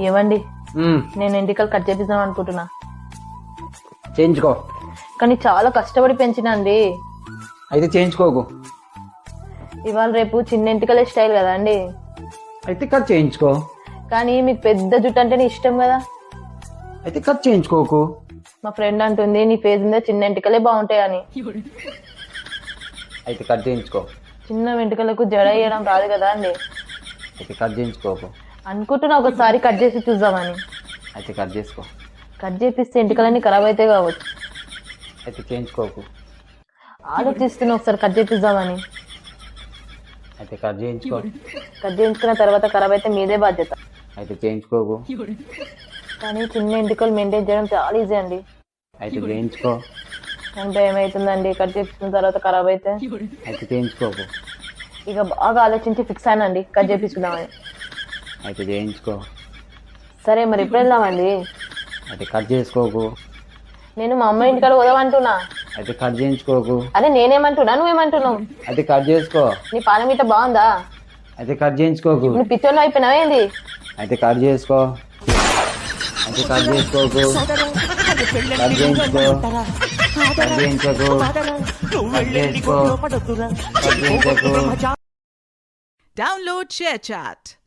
ఏవండి నేను ఎంటికలు కట్ చేపిద్దాం అనుకుంటున్నా. చేయించుకో. కానీ చాలా కష్టపడి పెంచినండి. అయితే చేయించుకోకు. ఇవాళ రేపు చిన్న ఎంటికలే స్టైల్ కదా అండి. అయితే కట్ చేయించుకో. కానీ మీకు పెద్ద జుట్టు అంటేనే ఇష్టం కదా. అయితే కట్ చేయించుకోకు. మా ఫ్రెండ్ అంటుంది నీ ఫేస్ మీద చిన్న ఎంటికలే బాగుంటాయి అని. అయితే కట్ చేయించుకో. చిన్న వెంట్రుకలకు జడ వేయడం రాదు కదా అండి. అయితే కట్ చేయించుకోకు. అనుకుంటున్నా ఒకసారి కట్ చేసి చూద్దామని. అయితే కట్ చేసుకో. కట్ చేపిస్తే ఎంటికలన్నీ ఖరాబ్ అయితే కావచ్చు. అయితే చేయించుకోకు. ఆలోచిస్తున్నా ఒకసారి కట్ చేపిద్దామని. అయితే కట్ చేయించుకో. కట్ చేయించుకున్న తర్వాత ఖరాబ్ అయితే మీదే బాధ్యత. అయితే చేయించుకోకు. కానీ చిన్న ఎంటికలు మెయింటైన్ చేయడం చాలా ఈజీ అండి. అయితే చేయించుకో. కానీ భయం అవుతుందండి కట్ చేపించిన తర్వాత ఖరాబ్ అయితే. అయితే చేయించుకోకు. ఇక బాగా ఆలోచించి ఫిక్స్ అయినండి కట్ చేపించుకుందామని. అయితే చేయించుకో. సరే మరి ఎప్పుడు వెళ్దామండి? అయితే కట్ చేసుకోకు. నేను మా అమ్మ ఇంటికాడ పోదామంటున్నా. అయితే కట్ చేయించుకోకు. అరే నేనేమంటున్నా నువ్వేమంటున్నావు? అయితే కట్ చేసుకో. నీ పాల మీట బాగుందా? అయితే కట్ చేయించుకోకు. నువ్వు పిచ్చోళ్ళు అయిపోయినావేంది? అయితే కట్ చేసుకో. అయితే కట్ చేసుకోకు. కట్ చేయించుకో. కట్ చేయించకు. కట్ చేసుకో. కట్ చేయించకు. Download ShareChat.